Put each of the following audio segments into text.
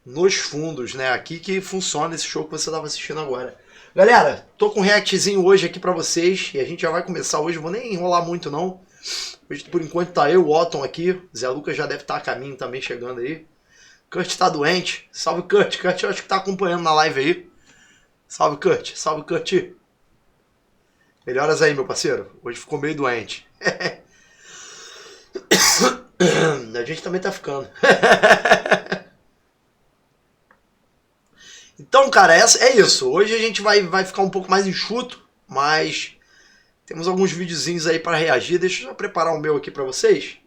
nos fundos, né? Aqui que funciona esse show que você estava assistindo agora. Galera, tô com um reactzinho hoje aqui pra vocês e a gente já vai começar hoje, vou nem enrolar muito não. Hoje, por enquanto tá eu, o Otton aqui, Zé Lucas já deve estar a caminho também chegando aí. Kurt tá doente, salve Kurt, Kurt eu acho que tá acompanhando na live aí. Salve Kurt, salve Kurt. Melhoras aí meu parceiro, hoje ficou meio doente. A gente também tá ficando. Então, cara, é isso. Hoje a gente vai ficar um pouco mais enxuto, mas temos alguns videozinhos aí para reagir. Deixa eu já preparar o meu aqui para vocês,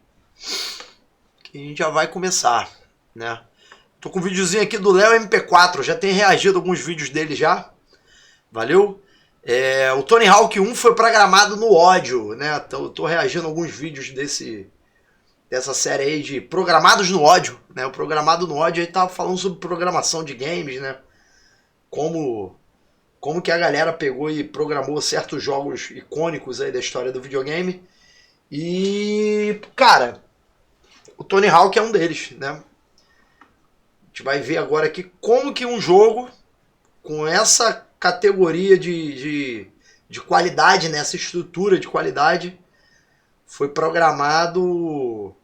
que a gente já vai começar, né? Tô com um videozinho aqui do Léo MP4, já tem reagido alguns vídeos dele já. Valeu? O Tony Hawk 1 foi programado no ódio, né? Tô reagindo a alguns vídeos dessa série aí de programados no ódio, né? O programado no ódio aí tava falando sobre programação de games, né? Como que a galera pegou e programou certos jogos icônicos aí da história do videogame. E, cara, o Tony Hawk é um deles, né? A gente vai ver agora aqui como que um jogo com essa categoria de qualidade, né? Essa estrutura de qualidade foi programado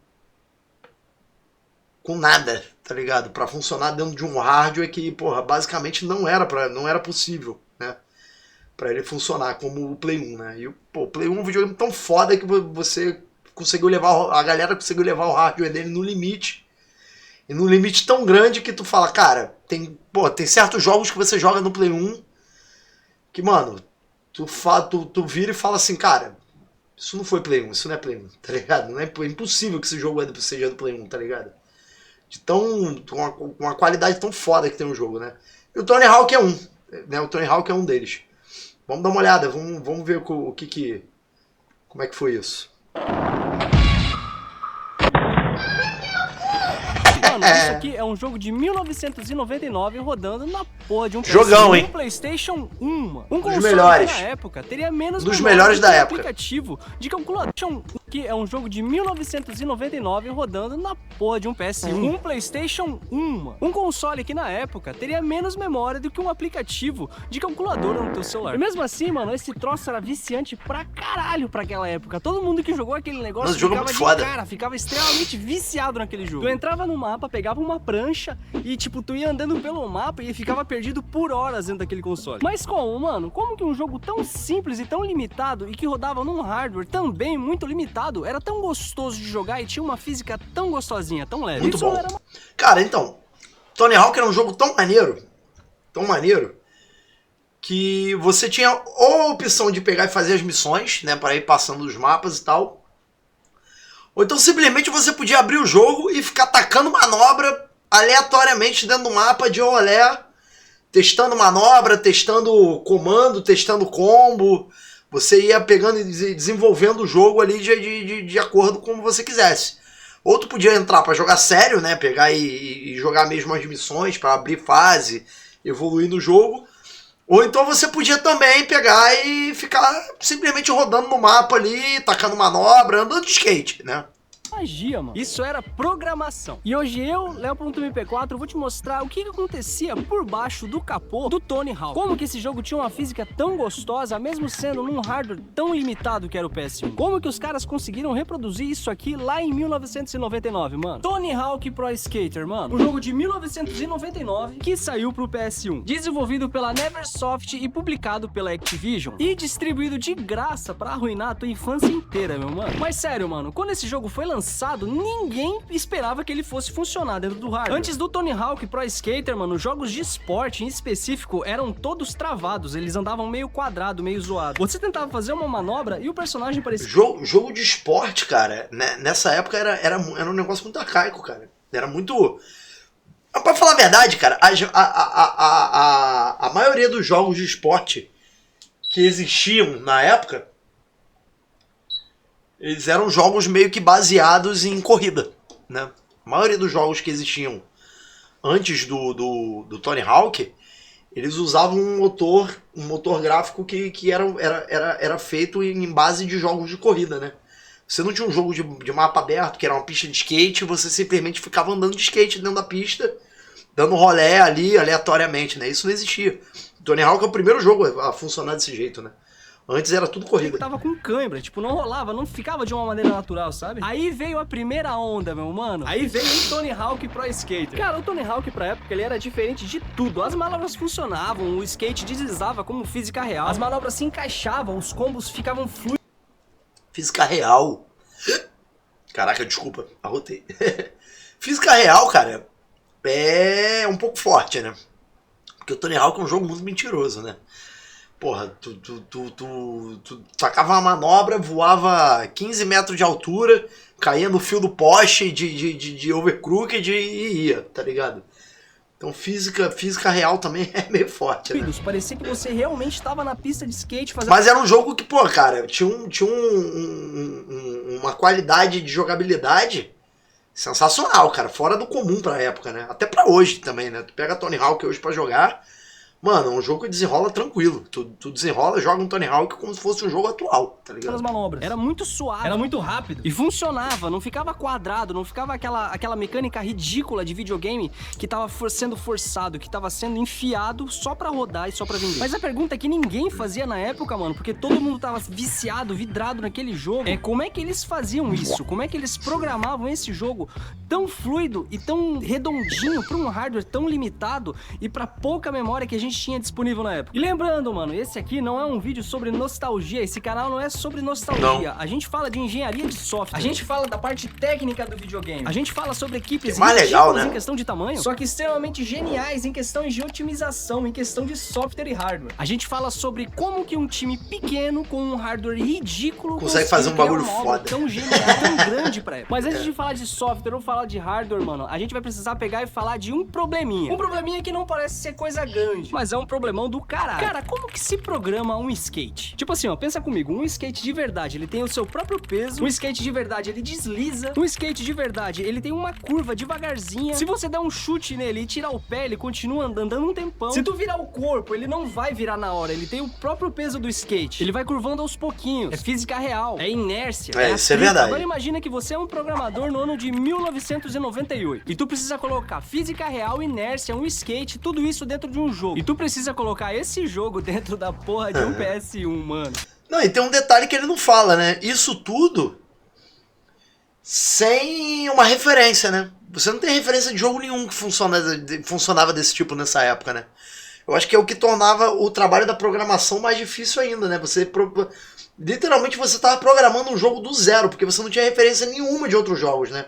com nada, tá ligado? Pra funcionar dentro de um hardware que, porra, basicamente não era possível, né? Pra ele funcionar como o Play 1, né? E o Play 1 é um videogame tão foda que você conseguiu levar, a galera conseguiu levar o hardware dele no limite. E num limite tão grande que tu fala, cara, tem certos jogos que você joga no Play 1 que, mano, tu vira e fala assim, cara, isso não foi Play 1, isso não é Play 1, tá ligado? Não é impossível que esse jogo seja do Play 1, tá ligado? De uma qualidade tão foda que tem o jogo, né? E o Tony Hawk é um, né? O Tony Hawk é um deles. Vamos dar uma olhada, vamos ver como é que foi isso. Mano, isso aqui é um jogo de 1999 rodando na porra de um jogão, hein? PlayStation 1. Um dos melhores. Que na época teria menos dos melhores da época. Aplicativo de calculador. Que é um jogo de 1999 rodando na porra de um PS1. Um PlayStation 1. Um console que na época teria menos memória do que um aplicativo de calculadora no teu celular. E mesmo assim, mano, esse troço era viciante pra caralho pra aquela época. Todo mundo que jogou aquele negócio ficava extremamente viciado naquele jogo. Tu entrava no mapa, pegava uma prancha e, tipo, tu ia andando pelo mapa e ficava perdido por horas dentro daquele console. Mas como, mano? Como que um jogo tão simples e tão limitado e que rodava num hardware também muito limitado era tão gostoso de jogar e tinha uma física tão gostosinha, tão leve? Muito bom. Cara, então, Tony Hawk era um jogo tão maneiro, que você tinha a opção de pegar e fazer as missões, né, para ir passando os mapas e tal. Ou então simplesmente você podia abrir o jogo e ficar atacando manobra aleatoriamente dentro do mapa de olé, testando manobra, testando comando, testando combo. Você ia pegando e desenvolvendo o jogo ali de acordo com como você quisesse. Ou tu podia entrar para jogar sério, né? Pegar e jogar mesmo as missões para abrir fase, evoluir no jogo. Ou então você podia também pegar e ficar simplesmente rodando no mapa ali, tacando manobra, andando de skate, né? Magia, mano. Isso era programação. E hoje eu, Léo.mp4, vou te mostrar o que acontecia por baixo do capô do Tony Hawk. Como que esse jogo tinha uma física tão gostosa, mesmo sendo num hardware tão limitado que era o PS1. Como que os caras conseguiram reproduzir isso aqui lá em 1999, mano. Tony Hawk Pro Skater, mano. Um jogo de 1999 que saiu pro PS1. Desenvolvido pela Neversoft e publicado pela Activision. E distribuído de graça pra arruinar a tua infância inteira, meu mano. Mas sério, mano, quando esse jogo foi lançado, ninguém esperava que ele fosse funcionar dentro do hardware. Antes do Tony Hawk Pro Skater, mano, os jogos de esporte em específico eram todos travados, eles andavam meio quadrado, meio zoado. Você tentava fazer uma manobra e o personagem parecia... Jogo de esporte, cara, né? Nessa época era um negócio muito arcaico, cara. Era muito... Pra falar a verdade, cara, a maioria dos jogos de esporte que existiam na época, eles eram jogos meio que baseados em corrida, né? A maioria dos jogos que existiam antes do Tony Hawk, eles usavam um motor gráfico que era feito em base de jogos de corrida, né? Você não tinha um jogo de mapa aberto, que era uma pista de skate, você simplesmente ficava andando de skate dentro da pista dando rolé ali aleatoriamente, né? Isso não existia. Tony Hawk é o primeiro jogo a funcionar desse jeito, né? Antes era tudo corrida. Eu tava com cãibra, tipo, não rolava, não ficava de uma maneira natural, sabe? Aí veio a primeira onda, meu mano. Aí veio o Tony Hawk Pro Skater. Cara, o Tony Hawk pra época, ele era diferente de tudo. As manobras funcionavam, o skate deslizava como física real. As manobras se encaixavam, os combos ficavam fluidos. Física real. Caraca, desculpa, arrotei. Física real, cara, é um pouco forte, né? Porque o Tony Hawk é um jogo muito mentiroso, né? Porra, tu tacava uma manobra, voava 15 metros de altura, caía no fio do poste de overcrooked e ia, tá ligado? Então física real também é meio forte, né? Parecia que você realmente tava na pista de skate fazendo... Mas era um jogo que, pô, cara, tinha uma qualidade de jogabilidade sensacional, cara. Fora do comum pra época, né? Até pra hoje também, né? Tu pega Tony Hawk hoje pra jogar... Mano, é um jogo que desenrola tranquilo. Tu desenrola, joga um Tony Hawk como se fosse um jogo atual, tá ligado? As manobras. Era muito suave, era muito rápido. E funcionava, não ficava quadrado, não ficava aquela mecânica ridícula de videogame que tava sendo forçado, que tava sendo enfiado só pra rodar e só pra vender. Mas a pergunta que ninguém fazia na época, mano, porque todo mundo tava viciado, vidrado naquele jogo, é como é que eles faziam isso? Como é que eles programavam esse jogo tão fluido e tão redondinho pra um hardware tão limitado e pra pouca memória que a gente tinha disponível na época. E lembrando, mano, esse aqui não é um vídeo sobre nostalgia, esse canal não é sobre nostalgia. Não. A gente fala de engenharia de software, a gente fala da parte técnica do videogame, a gente fala sobre equipes mais legal, né? Em questão de tamanho, só que extremamente geniais em questões de otimização, em questão de software e hardware. A gente fala sobre como que um time pequeno com um hardware ridículo consegue fazer um bagulho foda. Tão genial, tão grande pra época. Mas antes de falar de software ou falar de hardware, mano, a gente vai precisar pegar e falar de um probleminha. Um probleminha que não parece ser coisa grande, mas é um problemão do caralho. Cara, como que se programa um skate? Tipo assim, ó, pensa comigo, um skate de verdade, ele tem o seu próprio peso, um skate de verdade, ele desliza, um skate de verdade, ele tem uma curva devagarzinha, se você der um chute nele e tirar o pé, ele continua andando um tempão, se tu virar o corpo, ele não vai virar na hora, ele tem o próprio peso do skate, ele vai curvando aos pouquinhos, é física real, é inércia, isso é verdade. Agora imagina que você é um programador no ano de 1998, e tu precisa colocar física real, inércia, um skate, tudo isso dentro de um jogo, e tu precisa colocar esse jogo dentro da porra de um PS1, mano. Não, e tem um detalhe que ele não fala, né? Isso tudo sem uma referência, né? Você não tem referência de jogo nenhum que funcionava desse tipo nessa época, né? Eu acho que é o que tornava o trabalho da programação mais difícil ainda, né? Literalmente você tava programando um jogo do zero, porque você não tinha referência nenhuma de outros jogos, né?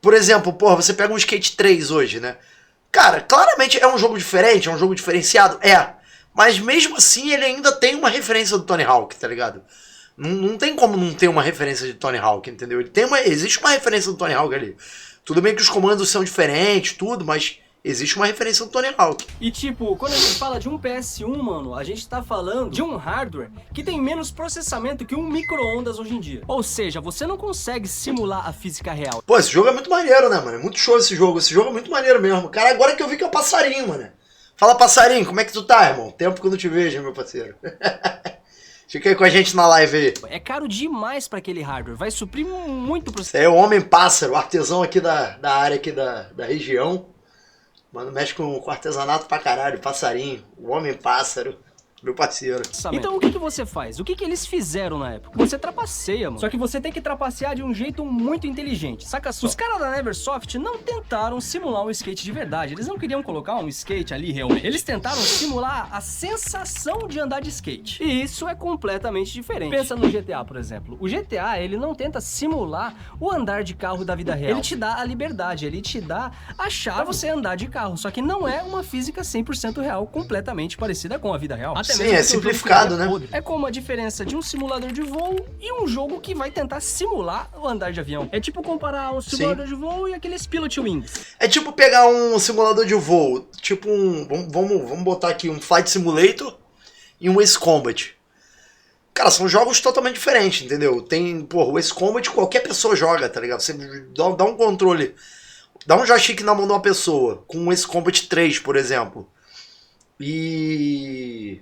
Por exemplo, porra, você pega um Skate 3 hoje, né? Cara, claramente é um jogo diferente, é um jogo diferenciado, mas mesmo assim ele ainda tem uma referência do Tony Hawk, tá ligado? Não tem como não ter uma referência de Tony Hawk, entendeu? Existe uma referência do Tony Hawk ali. Tudo bem que os comandos são diferentes, tudo, mas existe uma referência do Tony Hawk. E tipo, quando a gente fala de um PS1, mano, a gente tá falando de um hardware que tem menos processamento que um micro-ondas hoje em dia. Ou seja, você não consegue simular a física real. Pô, esse jogo é muito maneiro, né, mano? É muito show esse jogo. Esse jogo é muito maneiro mesmo. Cara, agora que eu vi que é o passarinho, mano. Fala, passarinho, como é que tu tá, irmão? Tempo que eu não te vejo, meu parceiro. Fica aí com a gente na live aí. É caro demais pra aquele hardware, vai suprir muito pro... Esse aí é o Homem-Pássaro, artesão aqui da área aqui da região. Mano, mexe com artesanato pra caralho, passarinho, o Homem-Pássaro. Meu parceiro. Então o que você faz? O que eles fizeram na época? Você trapaceia, mano. Só que você tem que trapacear de um jeito muito inteligente. Saca só. Os caras da Neversoft não tentaram simular um skate de verdade. Eles não queriam colocar um skate ali realmente. Eles tentaram simular a sensação de andar de skate. E isso é completamente diferente. Pensa no GTA, por exemplo. O GTA, ele não tenta simular o andar de carro da vida real. Ele te dá a liberdade, ele te dá a chave pra você andar de carro. Só que não é uma física 100% real, completamente parecida com a vida real. Sim, é simplificado, né? É como a diferença de um simulador de voo e um jogo que vai tentar simular o andar de avião. É tipo comparar um simulador de voo e aqueles Pilot Wings. É tipo pegar um simulador de voo, tipo vamos botar aqui um Flight Simulator e um Ace Combat. Cara, são jogos totalmente diferentes, entendeu? O Ace Combat qualquer pessoa joga, tá ligado? Você dá um controle, dá um joystick na mão de uma pessoa, com um Ace Combat 3, por exemplo. E...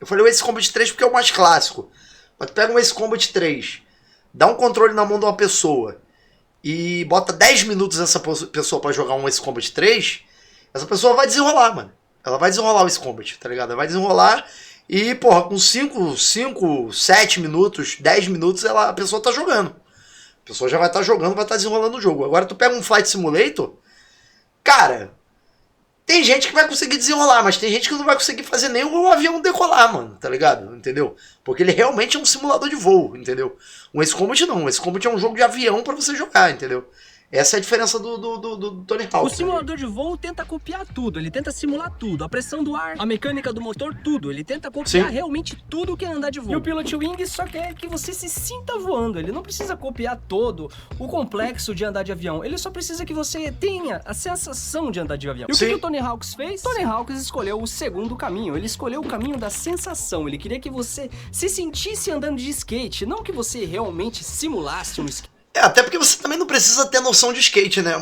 eu falei o Ace Combat 3 porque é o mais clássico. Mas tu pega um Ace Combat 3, dá um controle na mão de uma pessoa e bota 10 minutos essa pessoa pra jogar um Ace Combat 3, essa pessoa vai desenrolar, mano. Ela vai desenrolar o Ace Combat, tá ligado? Ela vai desenrolar e, porra, com 5, 7 minutos, 10 minutos, a pessoa tá jogando. A pessoa já vai estar jogando, vai estar desenrolando o jogo. Agora tu pega um Flight Simulator, cara, tem gente que vai conseguir desenrolar, mas tem gente que não vai conseguir fazer nem o avião decolar, mano, tá ligado? Entendeu? Porque ele realmente é um simulador de voo, entendeu? Um Ace Combat não, um Ace Combat é um jogo de avião pra você jogar, entendeu? Essa é a diferença do Tony Hawk. O simulador de voo tenta copiar tudo, ele tenta simular tudo. A pressão do ar, a mecânica do motor, tudo. Ele tenta copiar realmente tudo que é andar de voo. E o Pilot Wing só quer que você se sinta voando. Ele não precisa copiar todo o complexo de andar de avião. Ele só precisa que você tenha a sensação de andar de avião. E o que o Tony Hawk fez? Tony Hawk escolheu o segundo caminho. Ele escolheu o caminho da sensação. Ele queria que você se sentisse andando de skate, não que você realmente simulasse um skate. Até porque você também não precisa ter noção de skate, né?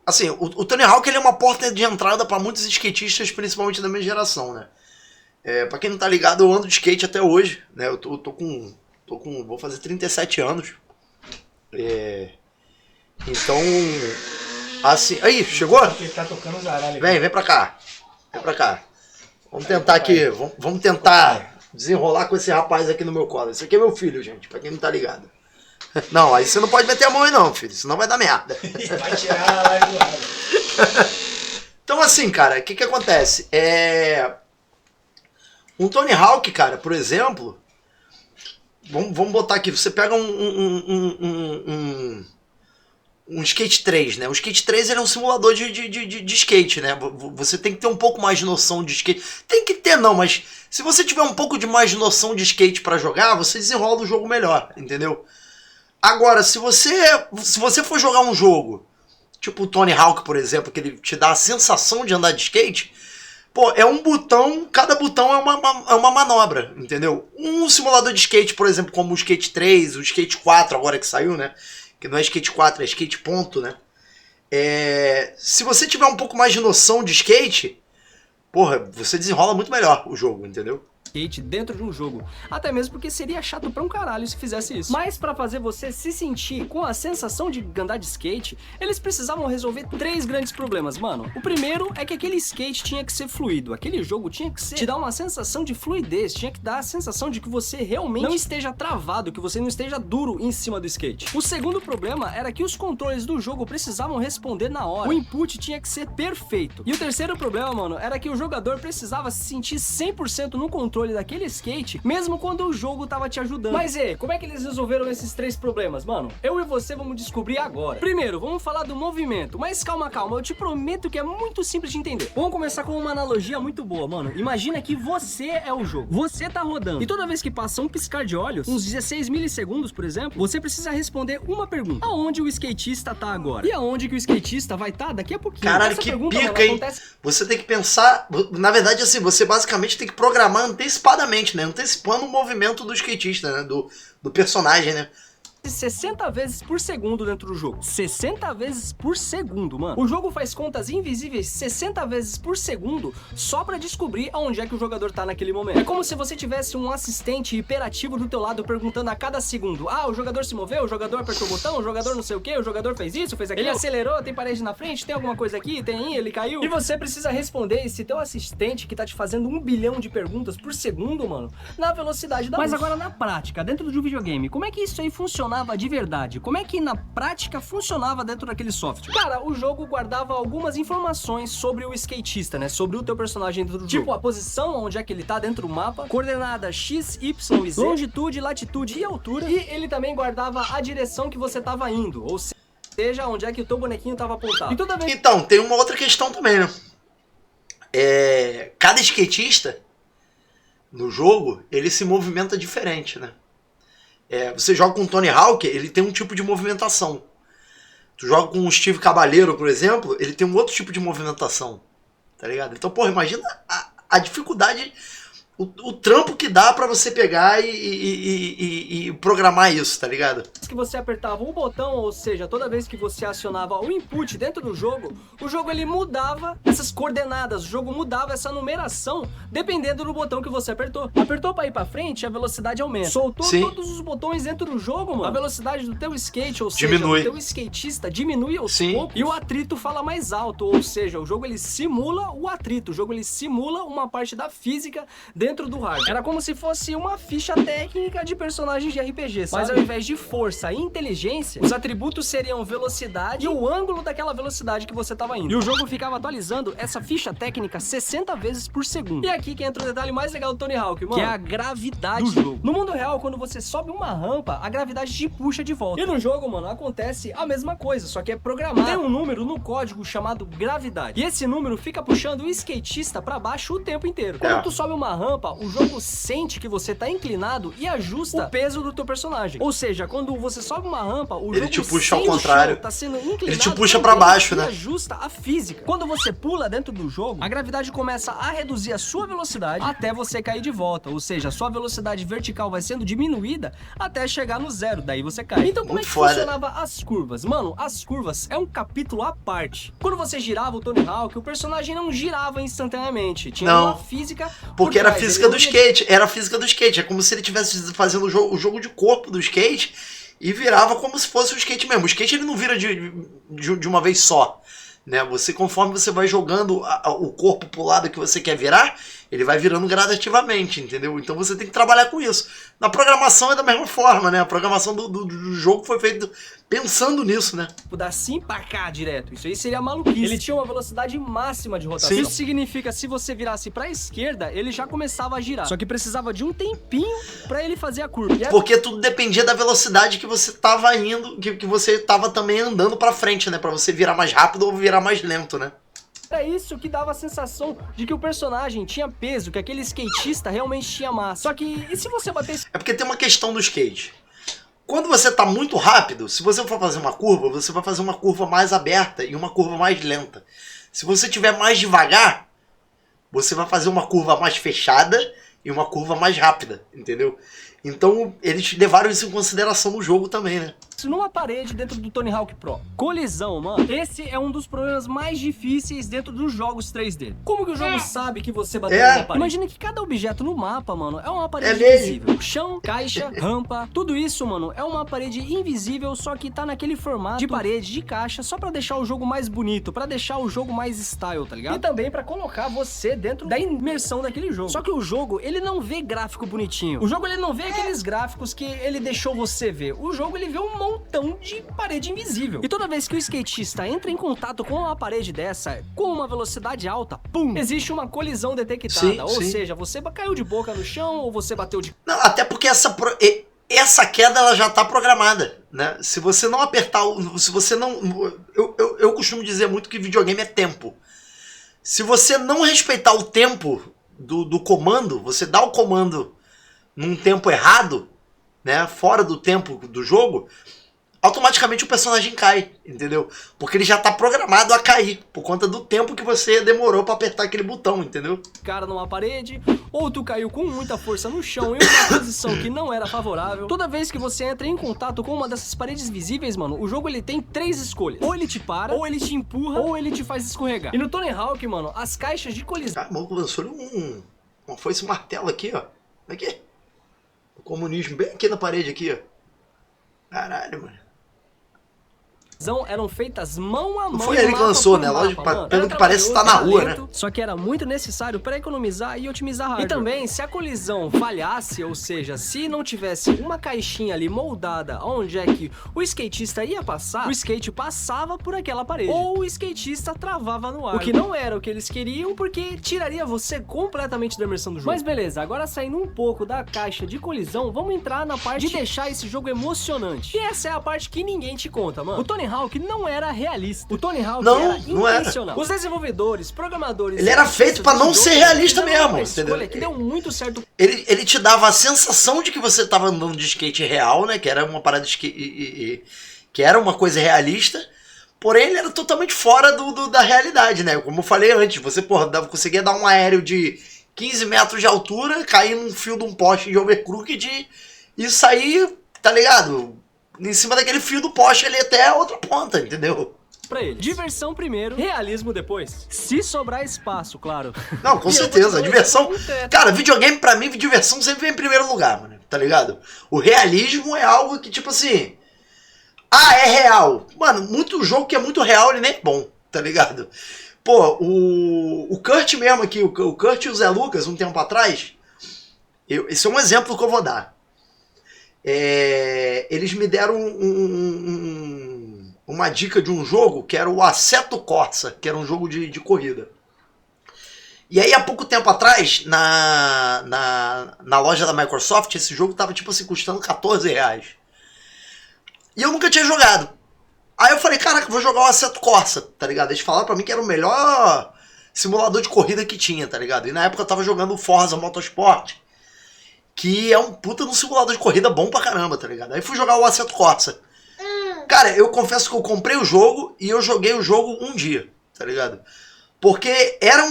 Assim, o Tony Hawk ele é uma porta de entrada para muitos skatistas, principalmente da minha geração, né? Pra quem não tá ligado, eu ando de skate até hoje, né? Eu tô com vou fazer 37 anos. Então, assim... Aí, chegou? Ele tá tocando os aralhos. Vem pra cá. Vem pra cá. Vamos tentar aqui, vamos tentar desenrolar com esse rapaz aqui no meu colo. Esse aqui é meu filho, gente, pra quem não tá ligado. Não, aí você não pode meter a mão aí não, filho, senão vai dar merda. Vai tirar a live do lado. Então assim, cara, o que acontece? Um Tony Hawk, cara, por exemplo, vamos botar aqui, você pega um Skate 3, né? O Skate 3 ele é um simulador de skate, né? Você tem que ter um pouco mais de noção de skate. Tem que ter não, mas se você tiver um pouco de mais de noção de skate pra jogar, você desenrola o jogo melhor, entendeu? Agora, se você for jogar um jogo, tipo o Tony Hawk, por exemplo, que ele te dá a sensação de andar de skate, pô, é um botão, cada botão é uma manobra, entendeu? Um simulador de skate, por exemplo, como o Skate 3, o Skate 4 agora que saiu, né? Que não é Skate 4, é Skate ponto, né? Se você tiver um pouco mais de noção de skate, porra, você desenrola muito melhor o jogo, entendeu? Skate dentro de um jogo, até mesmo porque seria chato pra um caralho se fizesse isso. Mas pra fazer você se sentir com a sensação de andar de skate, eles precisavam resolver 3 grandes problemas, mano. O primeiro é que aquele skate tinha que ser fluido, aquele jogo tinha que te dar uma sensação de fluidez, tinha que dar a sensação de que você realmente não esteja travado, que você não esteja duro em cima do skate. O segundo problema era que os controles do jogo precisavam responder na hora, o input tinha que ser perfeito. E o terceiro problema, mano, era que o jogador precisava se sentir 100% no controle daquele skate, mesmo quando o jogo tava te ajudando. Mas como é que eles resolveram esses 3 problemas, mano? Eu e você vamos descobrir agora. Primeiro, vamos falar do movimento, mas calma, eu te prometo que é muito simples de entender. Vamos começar com uma analogia muito boa, mano. Imagina que você é o jogo, você tá rodando, e toda vez que passa um piscar de olhos, uns 16 milissegundos, por exemplo, você precisa responder uma pergunta: aonde o skatista tá agora? E aonde que o skatista vai estar daqui a pouquinho? Caralho, essa que pergunta, pica, mano, hein? Você tem que pensar, na verdade, assim, você basicamente tem que programar antecipadamente, né? Antecipando o movimento do skatista, né? Do personagem, né? 60 vezes por segundo dentro do jogo. 60 vezes por segundo, mano. O jogo faz contas invisíveis 60 vezes por segundo só pra descobrir aonde é que o jogador tá naquele momento. É como se você tivesse um assistente hiperativo do teu lado perguntando a cada segundo: ah, o jogador se moveu, o jogador apertou o botão, o jogador não sei o que, o jogador fez isso, fez aquilo, ele acelerou, tem parede na frente, tem alguma coisa aqui, ele caiu. E você precisa responder esse teu assistente que tá te fazendo 1 bilhão de perguntas por segundo, mano, na velocidade da luz. Mas agora na prática, dentro do videogame, como é que isso aí funciona de verdade? Como é que na prática funcionava dentro daquele software? Cara, o jogo guardava algumas informações sobre o skatista, né? Sobre o teu personagem dentro do jogo. Tipo, a posição, onde é que ele tá dentro do mapa, coordenada X, Y e Z, longitude, latitude e altura, e ele também guardava a direção que você tava indo, ou seja, onde é que o teu bonequinho tava apontado. E toda vez... Então, tem uma outra questão também, né? Cada skatista no jogo, ele se movimenta diferente, né? Você joga com o Tony Hawk, ele tem um tipo de movimentação. Tu joga com o Steve Caballero, por exemplo, ele tem um outro tipo de movimentação. Tá ligado? Então, porra, imagina a dificuldade o trampo que dá pra você pegar e programar isso, tá ligado? Que você apertava um botão, ou seja, toda vez que você acionava o input dentro do jogo, o jogo ele mudava essas coordenadas, o jogo mudava essa numeração dependendo do botão que você apertou. Apertou pra ir pra frente, a velocidade aumenta. Soltou todos os botões dentro do jogo, mano, a velocidade do teu skate, ou seja, do teu skatista diminui aos poucos, e o atrito fala mais alto, ou seja, o jogo ele simula o atrito, o jogo ele simula uma parte da física dentro do hardware. Era como se fosse uma ficha técnica de personagens de RPG, sabe? Mas ao invés de força e inteligência, os atributos seriam velocidade e o ângulo daquela velocidade que você tava indo. E o jogo ficava atualizando essa ficha técnica 60 vezes por segundo. E aqui que entra o detalhe mais legal do Tony Hawk, mano, que é a gravidade do jogo. No mundo real, quando você sobe uma rampa, a gravidade te puxa de volta. E no jogo, mano, acontece a mesma coisa, só que é programado. Tem um número no código chamado gravidade. E esse número fica puxando o skatista pra baixo o tempo inteiro. Quando tu sobe uma rampa, o jogo sente que você tá inclinado e ajusta o peso do teu personagem. Ou seja, quando você sobe uma rampa, o jogo te puxa ao contrário. Tá sendo inclinado, ele te puxa pra baixo, né? Ajusta a física. Quando você pula dentro do jogo, a gravidade começa a reduzir a sua velocidade até você cair de volta. Ou seja, a sua velocidade vertical vai sendo diminuída até chegar no zero. Daí você cai. Então como é que funcionava as curvas? Mano, as curvas é um capítulo à parte. Quando você girava o Tony Hawk, o personagem não girava instantaneamente. Tinha uma física. Porque era a física do skate. Era a física do skate. É como se ele estivesse fazendo o jogo de corpo do skate e virava como se fosse o skate mesmo. O skate ele não vira de uma vez só, né? Você, conforme você vai jogando o corpo pro lado que você quer virar, ele vai virando gradativamente, entendeu? Então você tem que trabalhar com isso. Na programação é da mesma forma, né? A programação do jogo foi feita pensando nisso, né? Dar assim pra cá direto. Isso aí seria maluquice. Ele tinha uma velocidade máxima de rotação. Isso significa que se você virasse pra esquerda, ele já começava a girar. Só que precisava de um tempinho pra ele fazer a curva. Porque tudo dependia da velocidade que você tava indo, que você tava também andando pra frente, né? Pra você virar mais rápido ou virar mais lento, né? É isso que dava a sensação de que o personagem tinha peso, que aquele skatista realmente tinha massa. Só que, e se você batesse... É porque tem uma questão do skate. Quando você tá muito rápido, se você for fazer uma curva, você vai fazer uma curva mais aberta e uma curva mais lenta. Se você tiver mais devagar, você vai fazer uma curva mais fechada e uma curva mais rápida, entendeu? Então, eles levaram isso em consideração no jogo também, né? Numa parede dentro do Tony Hawk Pro. Colisão, mano. Esse é um dos problemas mais difíceis dentro dos jogos 3D. Como que o jogo sabe que você bateu na parede? Imagina que cada objeto no mapa, mano, é uma parede invisível. Chão, caixa, rampa, tudo isso, mano, é uma parede invisível, só que tá naquele formato de parede, de caixa, só pra deixar o jogo mais bonito, pra deixar o jogo mais style, tá ligado? E também pra colocar você dentro da imersão daquele jogo. Só que o jogo, ele não vê gráfico bonitinho. O jogo, ele não vê aqueles gráficos que ele deixou você ver. O jogo, ele vê um montão de parede invisível. E toda vez que o skatista entra em contato com uma parede dessa, com uma velocidade alta, pum, existe uma colisão detectada. Ou seja, você caiu de boca no chão ou você bateu de... Não, até porque essa queda ela já tá programada, né? Se você não apertar, se você não... Eu costumo dizer muito que videogame é tempo. Se você não respeitar o tempo do comando, você dá o comando num tempo errado, né? Fora do tempo do jogo, automaticamente o personagem cai, entendeu? Porque ele já tá programado a cair, por conta do tempo que você demorou pra apertar aquele botão, entendeu? Cara numa parede, ou tu caiu com muita força no chão em uma posição que não era favorável. Toda vez que você entra em contato com uma dessas paredes visíveis, mano, o jogo ele tem 3 escolhas. Ou ele te para, ou ele te empurra, ou ele te faz escorregar. E no Tony Hawk, mano, as caixas de colisão... Ah, mano, lançou uma foice martelo aqui, ó. Aqui. O comunismo bem aqui na parede, aqui, ó. Caralho, mano. Eram feitas mão a mão. Foi ele que lançou, né? Lógico, pelo que parece, tá na rua, né? Só que era muito necessário para economizar e otimizar hardware. E também, se a colisão falhasse, ou seja, se não tivesse uma caixinha ali moldada onde é que o skatista ia passar, o skate passava por aquela parede. Ou o skatista travava no ar. O que não era o que eles queriam, porque tiraria você completamente da imersão do jogo. Mas beleza, agora saindo um pouco da caixa de colisão, vamos entrar na parte de deixar esse jogo emocionante. E essa é a parte que ninguém te conta, mano. O Tony Hawk não era realista. O Tony Hawk era intencional. Os desenvolvedores, programadores... Ele era feito pra não ser realista mesmo, entendeu? Que deu muito certo. Ele te dava a sensação de que você tava andando de skate real, né? Que era uma parada de que era uma coisa realista. Porém, ele era totalmente fora da realidade, né? Como eu falei antes, você, porra, conseguia dar um aéreo de 15 metros de altura, cair num fio de um poste de overcrooked e sair, tá ligado? Em cima daquele fio do poste ali até a outra ponta, entendeu? Pra ele. Diversão primeiro, realismo depois. Se sobrar espaço, claro. Não, com certeza. Diversão. Cara, videogame pra mim, diversão sempre vem em primeiro lugar, mano. Tá ligado? O realismo é algo que, tipo assim. Ah, é real. Mano, muito jogo que é muito real, ele nem é bom, tá ligado? Pô, o Kurt mesmo aqui, o Kurt e o Zé Lucas, um tempo atrás. Esse é um exemplo que eu vou dar. Eles me deram uma dica de um jogo que era o Assetto Corsa, que era um jogo de corrida. E aí, há pouco tempo atrás, na loja da Microsoft, esse jogo tava, tipo assim, custando R$14. E eu nunca tinha jogado. Aí eu falei, caraca, vou jogar o Assetto Corsa, tá ligado? Eles falaram pra mim que era o melhor simulador de corrida que tinha, tá ligado? E na época eu tava jogando o Forza Motorsport, que é um puta no simulador de corrida bom pra caramba, tá ligado? Aí fui jogar o Assetto Corsa. Cara, eu confesso que eu comprei o jogo e eu joguei o jogo um dia, tá ligado? Porque era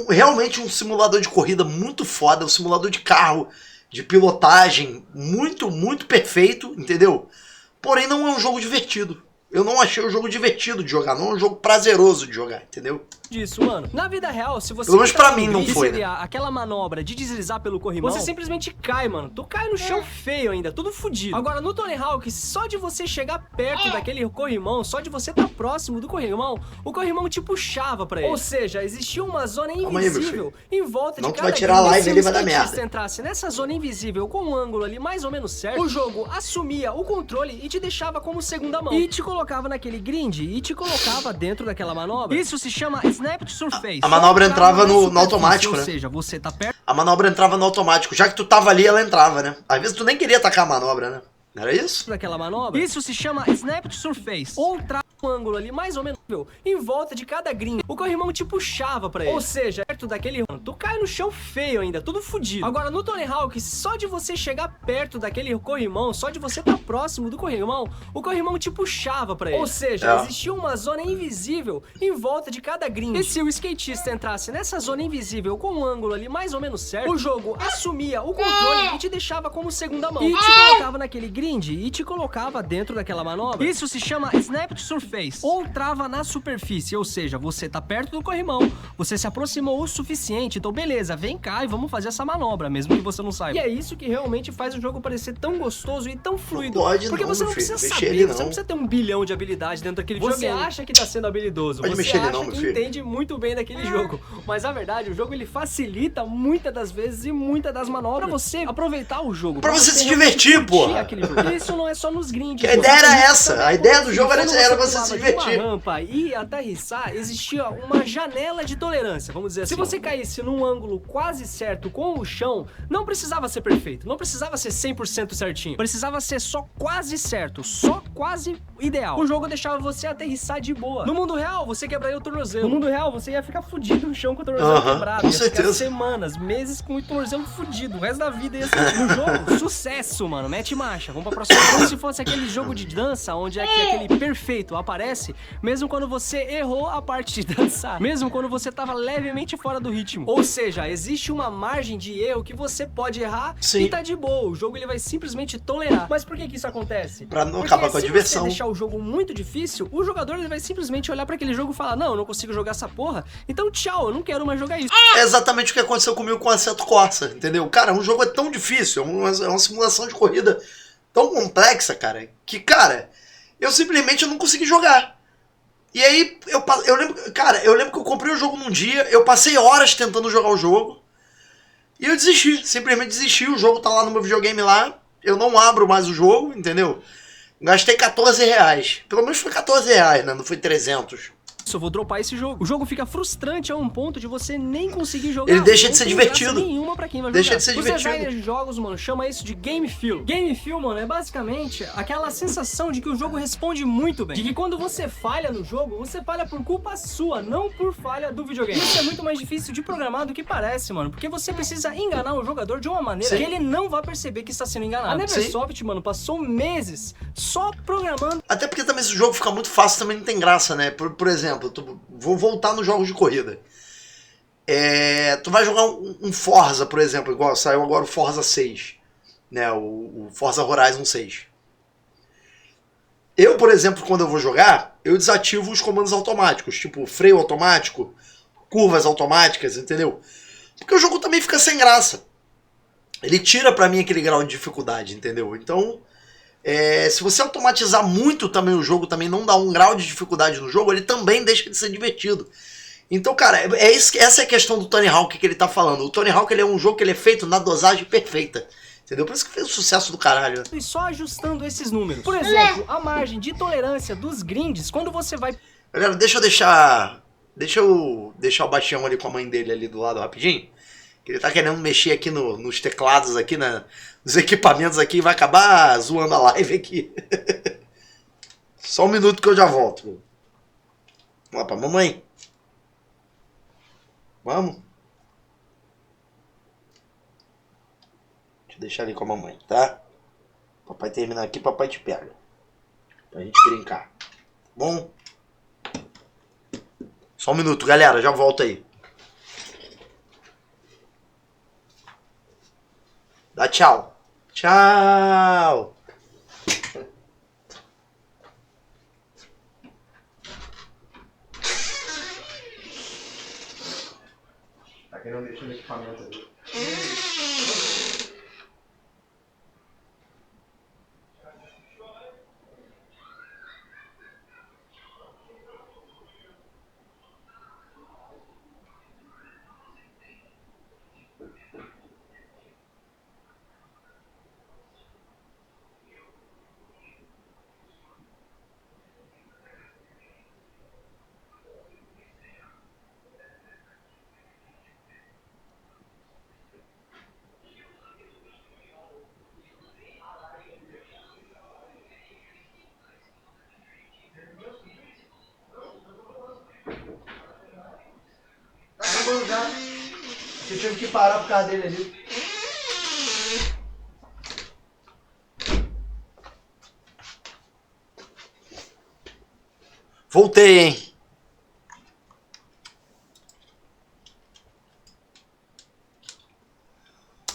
realmente um simulador de corrida muito foda, um simulador de carro, de pilotagem, muito, muito perfeito, entendeu? Porém, não é um jogo divertido. Eu não achei o jogo divertido de jogar, não é um jogo prazeroso de jogar, entendeu? Disso, mano. Na vida real, se você... Pelo menos pra mim não foi, né? Aquela manobra de deslizar pelo corrimão, você simplesmente cai, mano. Tu cai no chão feio ainda, tudo fudido. Agora, no Tony Hawk, só de você chegar perto daquele corrimão, só de você estar próximo do corrimão, o corrimão te puxava pra ele. Ou seja, existia uma zona invisível em volta de cada... Não, tu vai tirar a live ali, vai dar merda. Se você entrasse nessa zona invisível com um ângulo ali mais ou menos certo, o jogo assumia o controle e te deixava como segunda mão. E te colocava naquele grind e te colocava dentro daquela manobra. Isso se chama Snap to Surface. A manobra entrava no automático, né? Ou seja, você tá perto... A manobra entrava no automático. Já que tu tava ali, ela entrava, né? Às vezes tu nem queria atacar a manobra, né? Não era isso? Daquela manobra. Isso se chama Snap to Surface. Ou um ângulo ali mais ou menos em volta de cada grind. O corrimão te puxava pra ele. Ou seja, perto daquele... Tu cai no chão feio ainda, tudo fudido. Agora, no Tony Hawk, só de você chegar perto daquele corrimão, só de você estar próximo do corrimão, o corrimão te puxava pra ele. Ou seja, existia uma zona invisível em volta de cada grind. E se o skatista entrasse nessa zona invisível com um ângulo ali mais ou menos certo, o jogo assumia o controle e te deixava como segunda mão. E te colocava naquele grind e te colocava dentro daquela manobra. Isso se chama Snap to Surface. Ou trava na superfície, ou seja, você tá perto do corrimão, você se aproximou o suficiente, então beleza, vem cá e vamos fazer essa manobra, mesmo que você não saiba. E é isso que realmente faz o jogo parecer tão gostoso e tão fluido. Não pode porque não, você não filho, precisa mexer saber, ele você não precisa ter 1 bilhão de habilidade dentro daquele jogo. Você acha que tá sendo habilidoso, pode você mexer acha ele não, meu que filho. entende muito bem daquele jogo. Mas na verdade, o jogo ele facilita muitas das vezes e muitas das manobras pra você aproveitar o jogo. Pra você se divertir, porra. Isso não é só nos grinds. A ideia era essa, a ideia do jogo era você se divertir. Rampa e aterrissar, existia uma janela de tolerância, vamos dizer assim. Se você caísse num ângulo quase certo com o chão, não precisava ser perfeito, não precisava ser 100% certinho, precisava ser só quase certo, só quase ideal. O jogo deixava você aterrissar de boa. No mundo real, você quebraria o tornozelo. No mundo real, você ia ficar fudido no chão com o tornozelo quebrado. Com certeza. Ficar semanas, meses com o tornozelo fudido, o resto da vida ia ser. No jogo, sucesso, mano, mete marcha. Vamos pra próxima. Como se fosse aquele jogo de dança, onde é que aquele perfeito aparece, mesmo quando você errou a parte de dançar, mesmo quando você tava levemente fora do ritmo. Ou seja, existe uma margem de erro que você pode errar e tá de boa. O jogo ele vai simplesmente tolerar. Mas por que que isso acontece? Pra não acabar com a diversão. Se você deixar o jogo muito difícil, o jogador ele vai simplesmente olhar pra aquele jogo e falar: não, eu não consigo jogar essa porra, então tchau, eu não quero mais jogar isso. É exatamente o que aconteceu comigo com o Assetto Corsa, entendeu? Cara, um jogo é tão difícil, é uma simulação de corrida tão complexa, cara, que, cara, eu simplesmente não consegui jogar. E aí, eu lembro que eu comprei o jogo num dia, eu passei horas tentando jogar o jogo, e eu desisti, simplesmente desisti, o jogo tá lá no meu videogame lá, eu não abro mais o jogo, entendeu? Gastei R$14, pelo menos foi R$14, né? Não foi 300. Eu vou dropar esse jogo. O jogo fica frustrante a um ponto de você nem conseguir jogar. Ele deixa de ser divertido. Nenhuma pra quem vai deixa jogar. de ser divertido. Os designers de jogos, mano, chama isso de game feel. Game feel, mano, é basicamente aquela sensação de que o jogo responde muito bem. De que quando você falha no jogo, você falha por culpa sua, não por falha do videogame. Isso é muito mais difícil de programar do que parece, mano. Porque você precisa enganar o jogador de uma maneira que ele não vai perceber que está sendo enganado. A Neversoft, mano, passou meses só programando. Até porque também esse jogo fica muito fácil, também não tem graça, né? Por exemplo, vou voltar nos jogos de corrida. Tu vai jogar um Forza, por exemplo, igual saiu agora o Forza 6, né? O Forza Horizon 6. Eu, por exemplo, quando eu vou jogar, eu desativo os comandos automáticos, tipo freio automático, curvas automáticas, entendeu? Porque o jogo também fica sem graça. Ele tira pra mim aquele grau de dificuldade, entendeu? Então, se você automatizar muito também o jogo, também não dá um grau de dificuldade no jogo, ele também deixa de ser divertido. Então, cara, essa é a questão do Tony Hawk que ele tá falando. O Tony Hawk ele é um jogo que ele é feito na dosagem perfeita. Entendeu? Por isso que fez o sucesso do caralho. E só ajustando esses números. Por exemplo, a margem de tolerância dos grinds, quando você vai... Galera, deixa eu deixar o baixão ali com a mãe dele ali do lado rapidinho. Que ele tá querendo mexer aqui nos teclados aqui, nos equipamentos aqui, e vai acabar zoando a live aqui. Só um minuto que eu já volto. Vamos lá pra mamãe. Vamos. Deixa eu deixar ali com a mamãe, tá? Papai terminar aqui, papai te pega. Pra gente brincar. Tá bom? Só um minuto, galera. Já volto aí. Dá tchau. Tchau. Tá querendo mexer no equipamento ali. Já. Eu tive que parar por causa dele ali. Voltei, hein?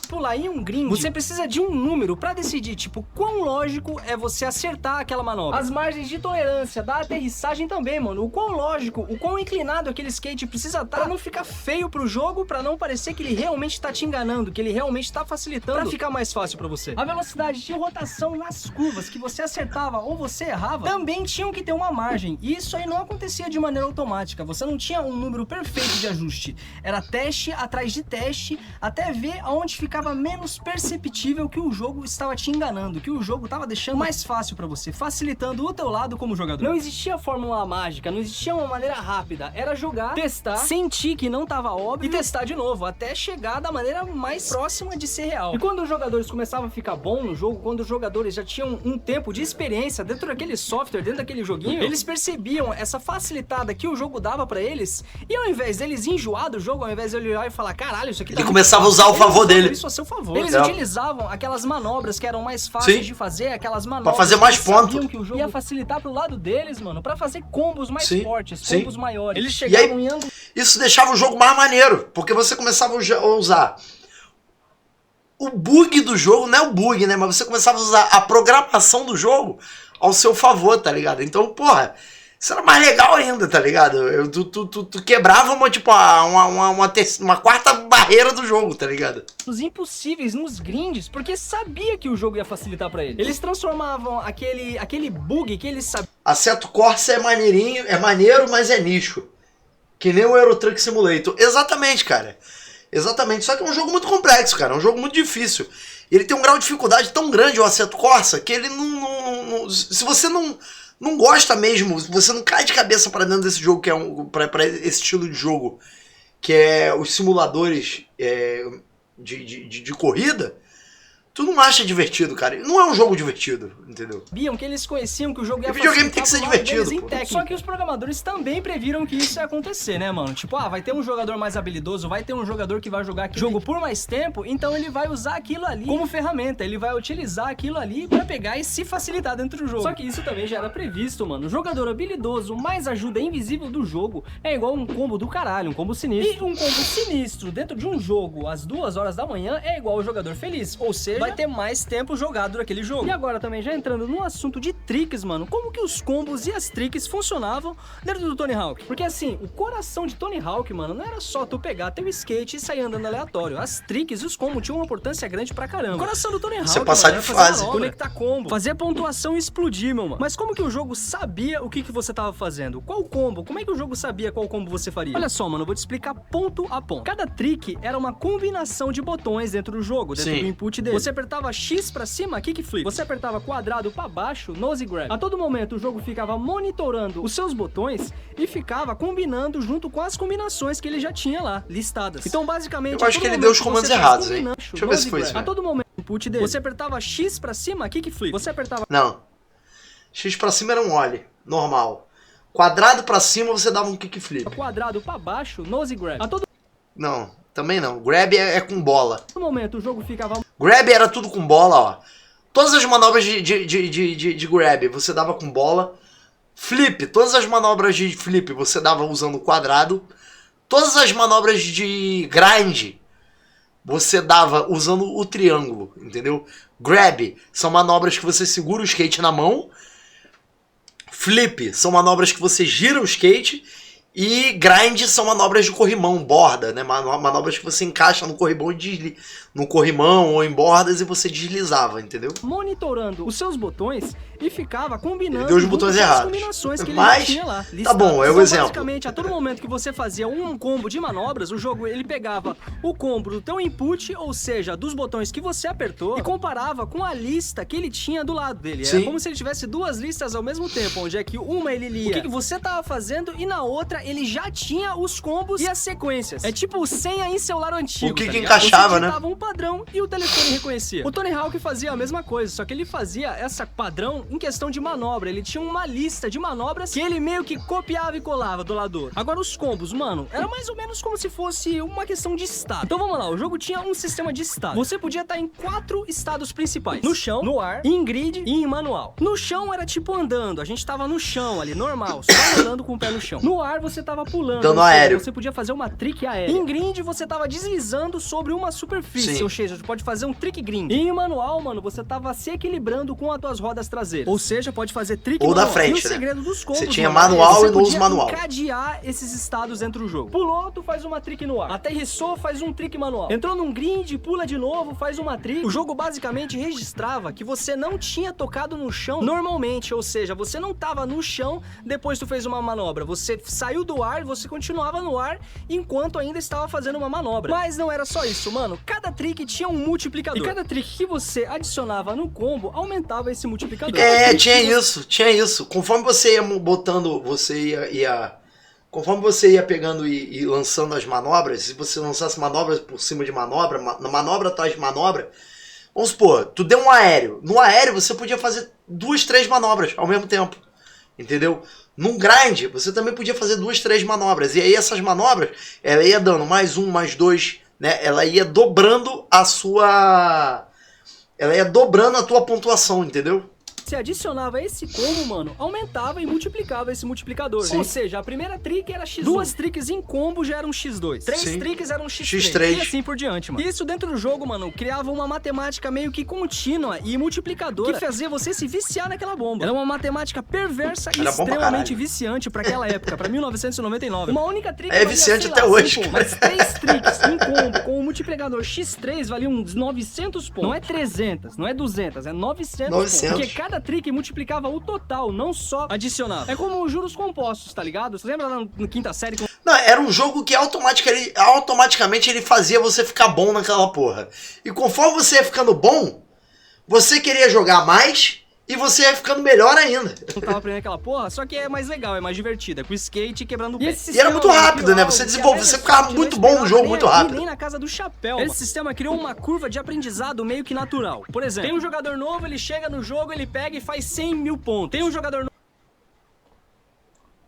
Pular em um grind, você precisa de um número pra decidir, tipo, quão lógico é você acertar aquela manobra. As margens de tolerância da aterrissagem também, mano. O quão lógico, o quão inclinado aquele skate precisa estar pra não ficar feio pro jogo, pra não parecer que ele realmente tá te enganando, que ele realmente tá facilitando pra ficar mais fácil pra você. A velocidade de rotação nas curvas que você acertava ou você errava, também tinham que ter uma margem. E isso aí não acontecia de maneira automática. Você não tinha um número perfeito de ajuste. Era teste atrás de teste, até ver aonde ficava menos perceptível que o jogo estava te enganando, que o jogo estava deixando mais fácil para você, facilitando o teu lado como jogador. Não existia fórmula mágica, não existia uma maneira rápida, era jogar, testar, sentir que não estava óbvio e testar de novo, até chegar da maneira mais próxima de ser real. E quando os jogadores começavam a ficar bom no jogo, quando os jogadores já tinham um tempo de experiência dentro daquele software, dentro daquele joguinho, eles percebiam essa facilitada que o jogo dava para eles, e ao invés deles enjoar do jogo, ao invés de ele olhar e falar, caralho, isso aqui tá... Ele começava a usar o favor dele. Isso a seu favor. Eles utilizavam aquelas manobras que eram mais fáceis de fazer, aquelas manobras pra fazer mais ponto. Que o jogo ia facilitar pro lado deles, mano, pra fazer combos mais fortes, combos maiores. Eles E chegavam aí, em ângulo... isso deixava o jogo mais maneiro, porque você começava a usar o bug do jogo, não é o bug, né, mas você começava a usar a programação do jogo ao seu favor, tá ligado? Então, porra, isso era mais legal ainda, tá ligado? Tu quebrava uma quarta barreira do jogo, tá ligado? Os impossíveis nos grinds, porque sabia que o jogo ia facilitar pra eles. Eles transformavam aquele bug que eles sabiam. Assetto Corsa é maneirinho, é maneiro, mas é nicho. Que nem o Euro Truck Simulator. Exatamente, cara. Exatamente. Só que é um jogo muito complexo, cara. É um jogo muito difícil. Ele tem um grau de dificuldade tão grande, o Assetto Corsa, que ele não se você não gosta mesmo, você não cai de cabeça pra dentro desse jogo, que é pra esse estilo de jogo, que é os simuladores de corrida, Tu não acha divertido, cara. Não é um jogo divertido, entendeu? Sabiam que eles conheciam que o jogo ia facilitar. Videogame tem que ser divertido. Só que os programadores também previram que isso ia acontecer, né, mano? Tipo, vai ter um jogador mais habilidoso, vai ter um jogador que vai jogar aquele jogo por mais tempo, então ele vai usar aquilo ali como ferramenta, ele vai utilizar aquilo ali pra pegar e se facilitar dentro do jogo. Só que isso também já era previsto, mano. O jogador habilidoso mais ajuda invisível do jogo é igual um combo do caralho, um combo sinistro. E um combo sinistro dentro de um jogo às 2 horas da manhã é igual ao jogador feliz, ou seja, vai ter mais tempo jogado naquele jogo. E agora também, já entrando no assunto de tricks, mano, como que os combos e as tricks funcionavam dentro do Tony Hawk? Porque assim, o coração de Tony Hawk, mano, não era só tu pegar teu skate e sair andando aleatório. As tricks e os combos tinham uma importância grande pra caramba. O coração do Tony Hawk, você passar mano, de fase, manobra, conectar combo, fazer pontuação e explodir, meu mano. Mas como que o jogo sabia o que você tava fazendo? Qual combo? Como é que o jogo sabia qual combo você faria? Olha só, mano, eu vou te explicar ponto a ponto. Cada trick era uma combinação de botões dentro do jogo, dentro do input dele. Você apertava X pra cima, kickflip. Você apertava quadrado pra baixo, nose grab. A todo momento o jogo ficava monitorando os seus botões e ficava combinando junto com as combinações que ele já tinha lá, listadas. Então, basicamente, eu acho que ele deu os comandos errados, hein? Deixa eu ver se foi isso. A todo momento, o input dele. Você apertava X pra cima, kickflip. Você apertava... Não. X pra cima era um ollie, normal. Quadrado pra cima você dava um kickflip. Quadrado pra baixo, nose grab. Não, também não. Grab é com bola. No momento o jogo ficava... Grab era tudo com bola, ó. Todas as manobras de grab você dava com bola. Flip, todas as manobras de flip você dava usando o quadrado. Todas as manobras de grind você dava usando o triângulo, entendeu? Grab são manobras que você segura o skate na mão. Flip são manobras que você gira o skate. E grind são manobras de corrimão, borda, né? Manobras que você encaixa no corrimão, no corrimão ou em bordas e você deslizava, entendeu? Monitorando os seus botões e ficava combinando. Ele deu os botões errados. Combinações que mas ele tinha lá, tá bom, é o exemplo. Basicamente, a todo momento que você fazia um combo de manobras, o jogo ele pegava o combo do teu input, ou seja, dos botões que você apertou, e comparava com a lista que ele tinha do lado dele. Era como se ele tivesse duas listas ao mesmo tempo, onde é que uma ele lia o que você tava fazendo e na outra ele já tinha os combos e as sequências. É tipo senha em celular antigo. O que encaixava, né? Você digitava um padrão e o telefone reconhecia. O Tony Hawk fazia a mesma coisa, só que ele fazia essa padrão em questão de manobra. Ele tinha uma lista de manobras que ele meio que copiava e colava do lado do outro. Agora os combos, mano, era mais ou menos como se fosse uma questão de estado. Então vamos lá, o jogo tinha um sistema de estado. Você podia estar em 4 estados principais: no chão, no ar, em grid e em manual. No chão era tipo andando, a gente tava no chão ali, normal, só andando com o pé no chão. No ar você tava pulando, dando aéreo. Você podia fazer uma trick aérea. Em grid você tava deslizando sobre uma superfície, ou seja, você pode fazer um trick grid. E em manual, mano, você tava se equilibrando com as tuas rodas traseiras. Ou seja, pode fazer trick ou manual. da frente, e o segredo dos combos, você tinha manual e no uso manual. Você podia encadear esses estados dentro do jogo. Pulou, tu faz uma trick no ar. Aterrissou, faz um trick manual. Entrou num grid, pula de novo, faz uma trick. O jogo basicamente registrava que você não tinha tocado no chão normalmente, ou seja, você não tava no chão depois tu fez uma manobra. Você saiu do ar e você continuava no ar enquanto ainda estava fazendo uma manobra. Mas não era só isso, mano. Cada trick tinha um multiplicador. E cada trick que você adicionava no combo aumentava esse multiplicador. Tinha isso. Conforme você ia botando, conforme você ia pegando e lançando as manobras, se você lançasse manobras por cima de manobra, manobra atrás de manobra, vamos supor, tu deu um aéreo. No aéreo você podia fazer 2, 3 manobras ao mesmo tempo. Entendeu? Num grind, você também podia fazer 2, 3 manobras. E aí essas manobras, ela ia dando mais 1, mais 2, né? Ela ia dobrando a sua... Ela ia dobrando a tua pontuação, entendeu? Você adicionava esse combo, mano, aumentava e multiplicava esse multiplicador. Sim. Ou seja, a primeira trick era X1. 2 tricks em combo já eram X2. 3 tricks eram X3. E assim por diante, mano. E isso dentro do jogo, mano, criava uma matemática meio que contínua e multiplicadora que fazia você se viciar naquela bomba. Era uma matemática perversa e extremamente viciante pra aquela época, pra 1999. Uma única trick valia, viciante até hoje, pontos, mas 3 tricks em combo com o multiplicador X3 valiam uns 900 pontos. Não é 300, não é 200, é 900 pontos. Porque cada trick multiplicava o total, não só adicionava. É como os juros compostos, tá ligado? Você lembra lá na quinta série? Não, era um jogo que automaticamente ele fazia você ficar bom naquela porra. E conforme você ia ficando bom, você queria jogar mais e você ia ficando melhor ainda. Não tava aprendendo aquela porra, só que é mais legal, é mais divertida, com skate e quebrando o pé. E era muito rápido, né? Você desenvolve, você ficava muito bom no jogo, muito rápido. Nem na casa do chapéu. Esse sistema criou uma curva de aprendizado meio que natural. Por exemplo, tem um jogador novo, ele chega no jogo, ele pega e faz 100 mil pontos. Tem um jogador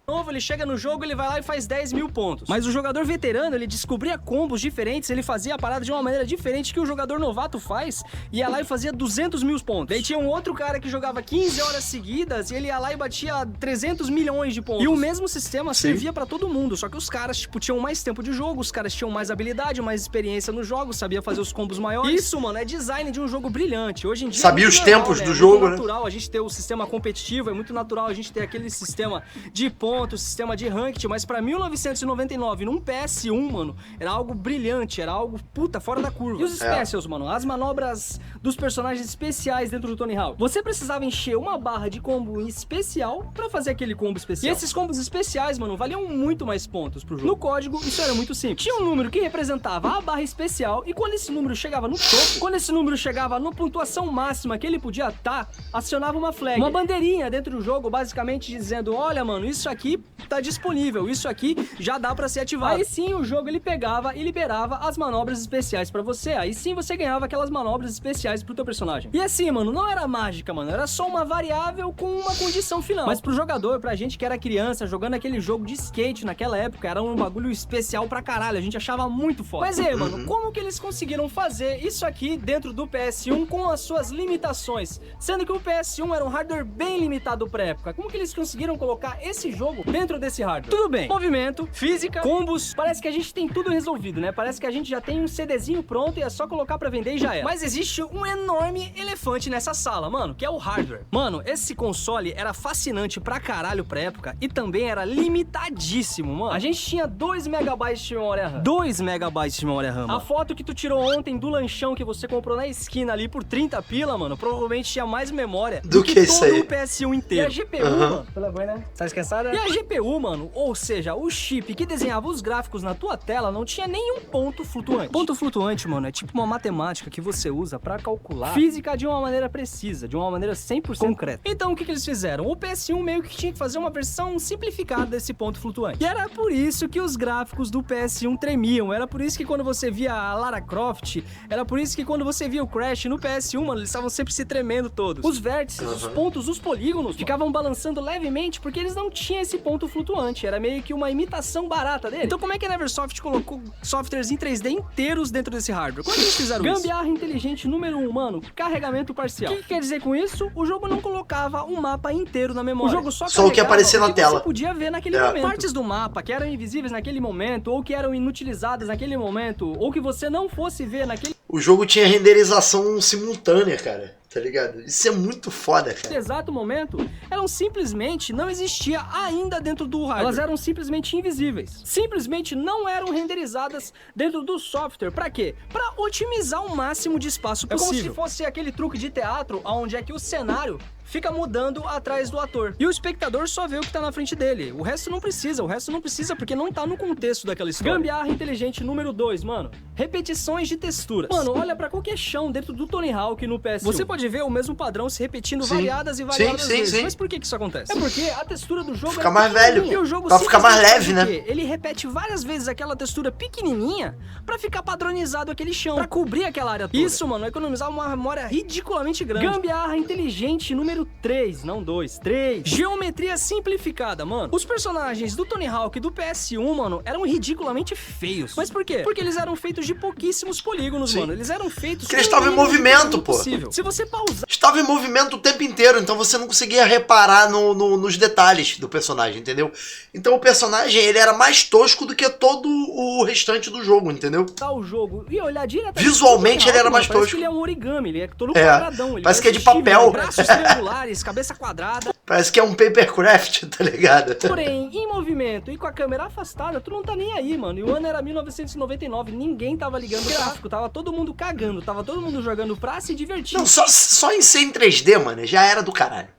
novo, ele chega no jogo, ele vai lá e faz 10 mil pontos. Mas o jogador veterano, ele descobria combos diferentes, ele fazia a parada de uma maneira diferente que o jogador novato faz, ia lá e fazia 200 mil pontos. Daí tinha um outro cara que jogava 15 horas seguidas e ele ia lá e batia 300 milhões de pontos. E o mesmo sistema servia pra todo mundo, só que os caras, tipo, tinham mais tempo de jogo, os caras tinham mais habilidade, mais experiência no jogo, sabia fazer os combos maiores. Isso, mano, é design de um jogo brilhante. Hoje em dia sabia os tempos do jogo, né? É muito natural a gente ter o sistema competitivo, é muito natural a gente ter aquele sistema de pontos, sistema de ranked, mas pra 1999, num PS1, mano, era algo brilhante, era algo, puta, fora da curva. E os specials, mano, as manobras dos personagens especiais dentro do Tony Hawk. Você precisava encher uma barra de combo especial pra fazer aquele combo especial. E esses combos especiais, mano, valiam muito mais pontos pro jogo. No código, isso era muito simples. Tinha um número que representava a barra especial, e quando esse número chegava no topo, quando esse número chegava na pontuação máxima que ele podia estar, acionava uma flag. Uma bandeirinha dentro do jogo, basicamente dizendo, olha, mano, isso aqui tá disponível, isso aqui já dá pra ser ativado. Aí sim o jogo ele pegava e liberava as manobras especiais pra você, aí sim você ganhava aquelas manobras especiais pro teu personagem. E assim, mano, não era mágica, mano, era só uma variável com uma condição final. Mas pro jogador, pra gente que era criança, jogando aquele jogo de skate naquela época, era um bagulho especial pra caralho, a gente achava muito foda. Mas aí, mano, como que eles conseguiram fazer isso aqui dentro do PS1 com as suas limitações? Sendo que o PS1 era um hardware bem limitado pra época, como que eles conseguiram colocar esse jogo dentro desse hardware? Tudo bem, movimento, física, combos, parece que a gente tem tudo resolvido, né? Parece que a gente já tem um CDzinho pronto e é só colocar pra vender e já era. Mas existe um enorme elefante nessa sala, mano, que é o hardware. Mano, esse console era fascinante pra caralho pra época e também era limitadíssimo, mano. A gente tinha 2 megabytes de memória RAM. 2 megabytes de memória RAM. A foto que tu tirou ontem do lanchão que você comprou na esquina ali por 30 pila, mano, provavelmente tinha mais memória do que isso aí. todo o PS1 inteiro. E a GPU, mano, pela boa, né? Tá esquecendo? E a GPU, mano, ou seja, o chip que desenhava os gráficos na tua tela não tinha nenhum ponto flutuante. Ponto flutuante, mano, é tipo uma matemática que você usa pra calcular física de uma maneira precisa, de uma maneira 100% concreta. Então, o que eles fizeram? O PS1 meio que tinha que fazer uma versão simplificada desse ponto flutuante. E era por isso que os gráficos do PS1 tremiam, era por isso que quando você via a Lara Croft, era por isso que quando você via o Crash no PS1, mano, eles estavam sempre se tremendo todos. Os vértices, os pontos, os polígonos ficavam balançando levemente porque eles não tinham esse ponto flutuante, era meio que uma imitação barata dele. Então como é que a Neversoft colocou softwares em 3D inteiros dentro desse hardware? Como é que eles fizeram isso? Gambiarra inteligente número 1, mano, carregamento parcial. O que quer dizer com isso? O jogo não colocava um mapa inteiro na memória. O jogo só o que aparecia na tela. Você podia ver naquele momento. Partes do mapa que eram invisíveis naquele momento, ou que eram inutilizadas naquele momento, ou que você não fosse ver naquele... O jogo tinha renderização simultânea, cara. Tá ligado? Isso é muito foda, cara. Nesse exato momento, elas simplesmente não existia ainda dentro do hardware. Elas eram simplesmente invisíveis. Simplesmente não eram renderizadas dentro do software. Pra quê? Pra otimizar o máximo de espaço possível. É como se fosse aquele truque de teatro, onde é que o cenário fica mudando atrás do ator. E o espectador só vê o que tá na frente dele. O resto não precisa porque não tá no contexto daquela história. Gambiarra inteligente número 2, mano. Repetições de texturas. Mano, olha pra qualquer chão dentro do Tony Hawk no PS1. Você pode ver o mesmo padrão se repetindo variadas e variadas vezes. Mas por que isso acontece? É porque a textura do jogo fica mais velho. E o jogo pra ficar mais leve, né? Ele repete várias vezes aquela textura pequenininha pra ficar padronizado aquele chão, pra cobrir aquela área toda. Isso, mano, economizar uma memória ridiculamente grande. Gambiarra inteligente número 3, não 2, 3. Geometria simplificada, mano. Os personagens do Tony Hawk e do PS1, mano, eram ridiculamente feios. Mas por quê? Porque eles eram feitos de pouquíssimos polígonos, mano. Eles eram feitos... Porque eles estavam em movimento, pô. Se você pausar... Estava em movimento o tempo inteiro, então você não conseguia reparar nos detalhes do personagem, entendeu? Então o personagem, ele era mais tosco do que todo o restante do jogo, entendeu? Tá o jogo e olhar diretamente... Visualmente ele era mais tosco. Parece que ele é um origami, ele é todo quadradão. Ele parece que é de papel. Braços triangulares, cabeça quadrada. Parece que é um papercraft, tá ligado? Porém, em movimento e com a câmera afastada, tu não tá nem aí, mano. E o ano era 1999, ninguém tava ligando o gráfico, tava todo mundo cagando, tava todo mundo jogando pra se divertir. Não, só em ser em 3D, mano, já era do caralho.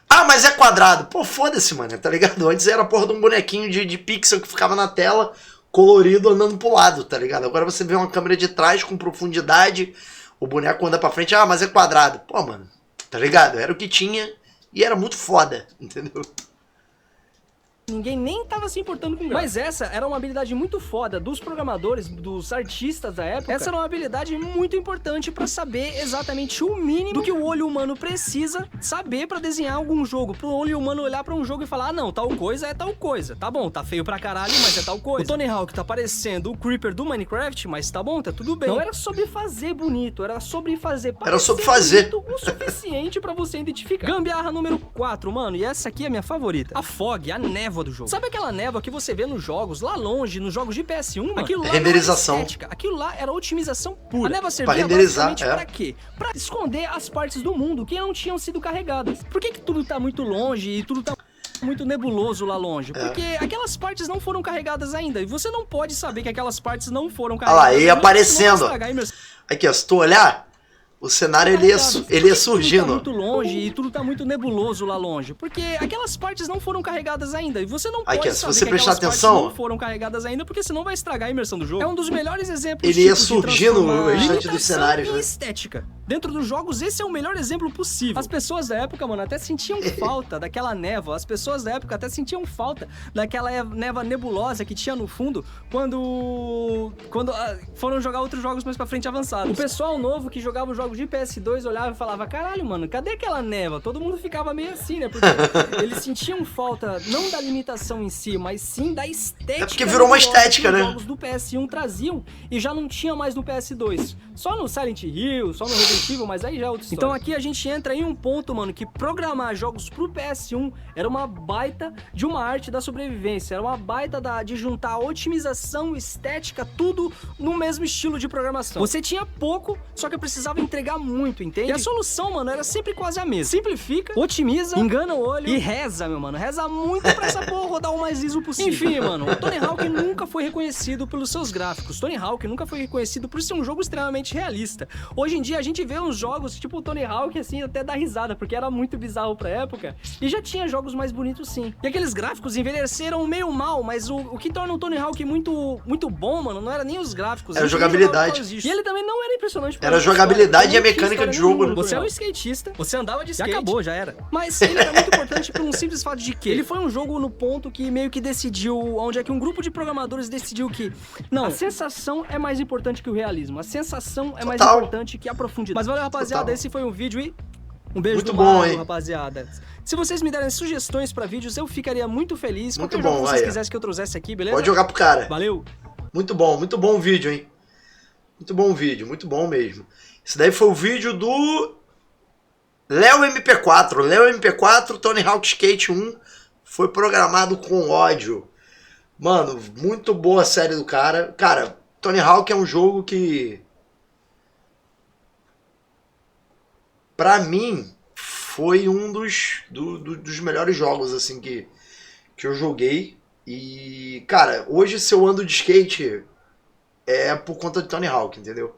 Ah, mas é quadrado. Pô, foda-se, mano, tá ligado? Antes era a porra de um bonequinho de pixel que ficava na tela, colorido, andando pro lado, tá ligado? Agora você vê uma câmera de trás com profundidade, o boneco anda pra frente, ah, mas é quadrado. Pô, mano, tá ligado? Era o que tinha e era muito foda, entendeu? Ninguém nem tava se importando com gráfico. Mas essa era uma habilidade muito foda dos programadores, dos artistas da época. Essa era uma habilidade muito importante pra saber exatamente o mínimo do que o olho humano precisa saber pra desenhar algum jogo. Pro olho humano olhar pra um jogo e falar, ah não, tal coisa é tal coisa. Tá bom, tá feio pra caralho, mas é tal coisa. O Tony Hawk tá parecendo o Creeper do Minecraft, mas tá bom, tá tudo bem. Não era sobre fazer bonito, era sobre fazer Era sobre fazer o suficiente pra você identificar. Gambiarra número 4, mano, e essa aqui é a minha favorita. A fog, a névoa do jogo. Sabe aquela névoa que você vê nos jogos, lá longe, nos jogos de PS1, mano? Aquilo lá renderização. Não era estética, aquilo lá era otimização pura. A névoa servia pra renderizar, basicamente pra quê? Pra esconder as partes do mundo que não tinham sido carregadas. Por que tudo tá muito longe e tudo tá muito nebuloso lá longe? Porque aquelas partes não foram carregadas ainda. E você não pode saber que aquelas partes não foram carregadas. Olha lá, e aparecendo. Aqui, ó, se tu olhar, o cenário ele ia surgindo. Tudo tá muito longe e tudo tá muito nebuloso lá longe, porque aquelas partes não foram carregadas ainda e você não pode aqui, saber se você que prestar aquelas atenção, partes não foram carregadas ainda, porque senão vai estragar a imersão do jogo. É um dos melhores exemplos. Ele ia surgindo no restante dos cenários, né? Estética. Dentro dos jogos, esse é o melhor exemplo possível. As pessoas da época, mano, até sentiam falta daquela névoa. As pessoas da época até sentiam falta daquela névoa nebulosa que tinha no fundo quando foram jogar outros jogos mais pra frente avançados. O pessoal novo que jogava os jogos de PS2 olhava e falava, caralho, mano, cadê aquela névoa? Todo mundo ficava meio assim, né? Porque eles sentiam falta não da limitação em si, mas sim da estética. É porque virou uma estética, né? Os jogos do PS1 traziam e já não tinha mais no PS2. Só no Silent Hill, só no Resident Evil, mas aí já é outra história. Então aqui a gente entra em um ponto, mano, que programar jogos pro PS1 era uma baita de uma arte da sobrevivência. Era uma baita de juntar otimização, estética, tudo no mesmo estilo de programação. Você tinha pouco, só que precisava entregar muito, entende? E a solução, mano, era sempre quase a mesma. Simplifica, otimiza, engana o olho e reza, meu mano. Reza muito pra essa porra rodar o mais liso possível. Enfim, mano, o Tony Hawk nunca foi reconhecido pelos seus gráficos. Tony Hawk nunca foi reconhecido por ser um jogo extremamente realista. Hoje em dia a gente vê uns jogos tipo o Tony Hawk, assim, até dá risada, porque era muito bizarro pra época. E já tinha jogos mais bonitos, sim. E aqueles gráficos envelheceram meio mal, mas o que torna o Tony Hawk muito bom, mano, não era nem os gráficos. Era a jogabilidade. E ele também não era impressionante. Era a jogabilidade e a mecânica de jogo, né? Você era um skatista, você andava de skate. Já acabou, já era. Mas ele era muito importante por um simples fato de que ele foi um jogo no ponto que meio que decidiu, onde é que um grupo de programadores decidiu que, não, a sensação é mais importante que o realismo. A sensação é mais importante que a profundidade. Mas valeu, rapaziada, esse foi o vídeo e um beijo muito bom, Mario, rapaziada. Se vocês me derem sugestões pra vídeos, eu ficaria muito feliz. Muito bom, se vocês quisessem que eu trouxesse aqui, beleza? Pode jogar pro cara. Valeu. Muito bom o vídeo, hein? Muito bom o vídeo, muito bom mesmo. Esse daí foi o vídeo do Léo MP4. Léo MP4, Tony Hawk Skate 1 foi programado com ódio. Mano, muito boa a série do cara. Cara, Tony Hawk é um jogo que, pra mim, foi um dos melhores jogos assim que eu joguei. E, cara, hoje se eu ando de skate é por conta de Tony Hawk, entendeu?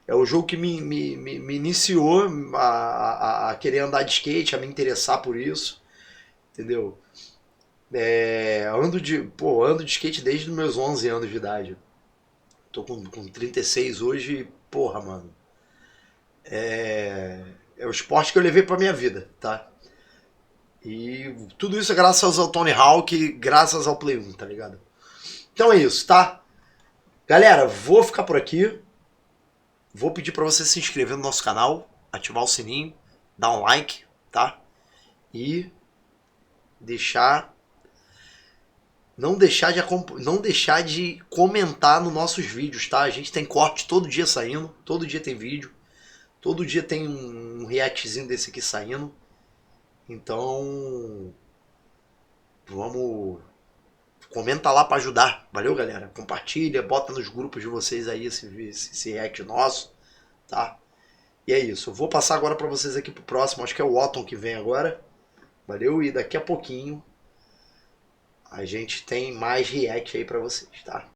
É o jogo que me iniciou a querer andar de skate, a me interessar por isso, entendeu? Ando de skate desde os meus 11 anos de idade. Tô com 36 hoje, porra, mano. É o esporte que eu levei pra minha vida, tá? E tudo isso é graças ao Tony Hawk, graças ao Play 1, tá ligado? Então é isso, tá? Galera, vou ficar por aqui. Vou pedir pra você se inscrever no nosso canal, ativar o sininho, dar um like, tá? E não deixar de comentar nos nossos vídeos, tá? A gente tem corte todo dia saindo, todo dia tem vídeo, todo dia tem um reactzinho desse aqui saindo. Então, comenta lá pra ajudar. Valeu, galera? Compartilha, bota nos grupos de vocês aí esse react nosso, tá? E é isso. Eu vou passar agora pra vocês aqui pro próximo. Acho que é o Otton que vem agora. Valeu? E daqui a pouquinho a gente tem mais react aí pra vocês, tá?